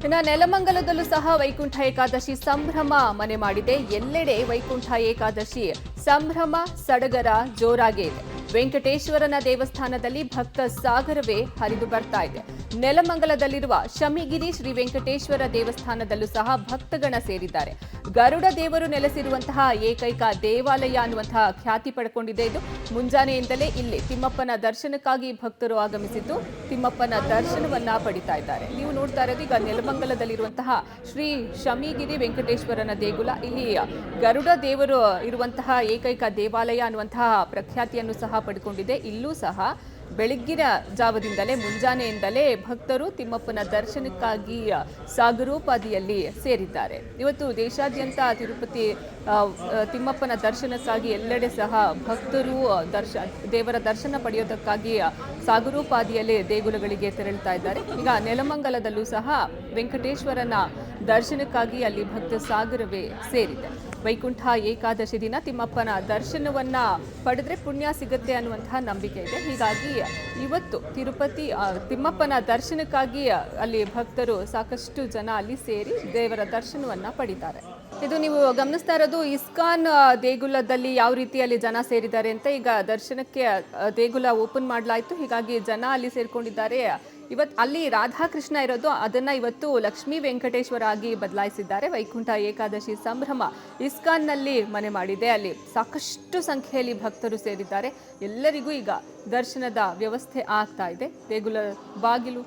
ಇನ್ನು ನೆಲಮಂಗಲದಲ್ಲೂ ಸಹ ವೈಕುಂಠ ಏಕಾದಶಿ ಸಂಭ್ರಮ ಮನೆ ಮಾಡಿದೆ. ಎಲ್ಲೆಡೆ ವೈಕುಂಠ ಏಕಾದಶಿ ಸಂಭ್ರಮ ಸಡಗರ ಜೋರಾಗೇ ಇದೆ. ವೆಂಕಟೇಶ್ವರನ ದೇವಸ್ಥಾನದಲ್ಲಿ ಭಕ್ತ ಸಾಗರವೇ ಹರಿದು ಬರ್ತಾ ಇದೆ. ನೆಲಮಂಗಲದಲ್ಲಿರುವ ಶಮಿಗಿರಿ ಶ್ರೀ ವೆಂಕಟೇಶ್ವರ ದೇವಸ್ಥಾನದಲ್ಲೂ ಸಹ ಭಕ್ತಗಣ ಸೇರಿದ್ದಾರೆ. ಗರುಡ ದೇವರು ನೆಲೆಸಿರುವಂತಹ ಏಕೈಕ ದೇವಾಲಯ ಅನ್ನುವಂತಹ ಖ್ಯಾತಿ ಪಡ್ಕೊಂಡಿದೆ ಇದು. ಮುಂಜಾನೆಯಿಂದಲೇ ಇಲ್ಲಿ ತಿಮ್ಮಪ್ಪನ ದರ್ಶನಕ್ಕಾಗಿ ಭಕ್ತರು ಆಗಮಿಸಿದ್ದು ತಿಮ್ಮಪ್ಪನ ದರ್ಶನವನ್ನ ಪಡಿತಾ ಇದ್ದಾರೆ. ನೀವು ನೋಡ್ತಾ ಇರೋದು ಈಗ ನೆಲಮಂಗಲದಲ್ಲಿರುವಂತಹ ಶ್ರೀ ಶಮಿಗಿರಿ ವೆಂಕಟೇಶ್ವರನ ದೇಗುಲ. ಇಲ್ಲಿ ಗರುಡ ದೇವರು ಇರುವಂತಹ ಏಕೈಕ ದೇವಾಲಯ ಅನ್ನುವಂತಹ ಪ್ರಖ್ಯಾತಿಯನ್ನು ಸಹ ಪಡ್ಕೊಂಡಿದೆ. ಇಲ್ಲೂ ಸಹ ಬೆಳಗ್ಗಿನ ಜಾವದಿಂದಲೇ ಮುಂಜಾನೆಯಿಂದಲೇ ಭಕ್ತರು ತಿಮ್ಮಪ್ಪನ ದರ್ಶನಕ್ಕಾಗಿ ಸಾಗರೋಪಾದಿಯಲ್ಲಿ ಸೇರಿದ್ದಾರೆ. ಇವತ್ತು ದೇಶಾದ್ಯಂತ ತಿರುಪತಿ ತಿಮ್ಮಪ್ಪನ ದರ್ಶನಕ್ಕಾಗಿ ಎಲ್ಲೆಡೆ ಸಹ ಭಕ್ತರು ದೇವರ ದರ್ಶನ ಪಡೆಯೋದಕ್ಕಾಗಿ ಸಾಗರೋಪಾದಿಯಲ್ಲಿ ದೇಗುಲಗಳಿಗೆ ತೆರಳುತ್ತಾ ಇದ್ದಾರೆ. ಈಗ ನೆಲಮಂಗಲದಲ್ಲೂ ಸಹ ವೆಂಕಟೇಶ್ವರನ ದರ್ಶನಕ್ಕಾಗಿ ಅಲ್ಲಿ ಭಕ್ತ ಸಾಗರವೇ ಸೇರಿದೆ. ವೈಕುಂಠ ಏಕಾದಶಿ ದಿನ ತಿಮ್ಮಪ್ಪನ ದರ್ಶನವನ್ನ ಪಡೆದ್ರೆ ಪುಣ್ಯ ಸಿಗುತ್ತೆ ಅನ್ನುವಂತಹ ನಂಬಿಕೆ ಇದೆ. ಹೀಗಾಗಿ ಇವತ್ತು ತಿರುಪತಿ ತಿಮ್ಮಪ್ಪನ ದರ್ಶನಕ್ಕಾಗಿ ಅಲ್ಲಿ ಭಕ್ತರು ಸಾಕಷ್ಟು ಜನ ಅಲ್ಲಿ ಸೇರಿ ದೇವರ ದರ್ಶನವನ್ನ ಪಡಿತಾರೆ. ಇದು ನೀವು ಗಮನಿಸ್ತಾ ಇರೋದು ಇಸ್ಕಾನ್ ದೇಗುಲದಲ್ಲಿ ಯಾವ ರೀತಿಯಲ್ಲಿ ಜನ ಸೇರಿದ್ದಾರೆ ಅಂತ. ಈಗ ದರ್ಶನಕ್ಕೆ ದೇಗುಲ ಓಪನ್ ಮಾಡಲಾಯಿತು, ಹೀಗಾಗಿ ಜನ ಅಲ್ಲಿ ಸೇರ್ಕೊಂಡಿದ್ದಾರೆ. ಇವತ್ತು ಅಲ್ಲಿ ರಾಧಾಕೃಷ್ಣ ಇರೋದು ಅದನ್ನ ಇವತ್ತು ಲಕ್ಷ್ಮೀ ವೆಂಕಟೇಶ್ವರ ಆಗಿ ಬದಲಾಯಿಸಿದ್ದಾರೆ. ವೈಕುಂಠ ಏಕಾದಶಿ ಸಂಭ್ರಮ ಇಸ್ಕಾನ್ನಲ್ಲಿ ಮನೆ ಮಾಡಿದೆ. ಅಲ್ಲಿ ಸಾಕಷ್ಟು ಸಂಖ್ಯೆಯಲ್ಲಿ ಭಕ್ತರು ಸೇರಿದ್ದಾರೆ. ಎಲ್ಲರಿಗೂ ಈಗ ದರ್ಶನದ ವ್ಯವಸ್ಥೆ ಆಗ್ತಾ ಇದೆ. ದೇಗುಲ ಬಾಗಿಲು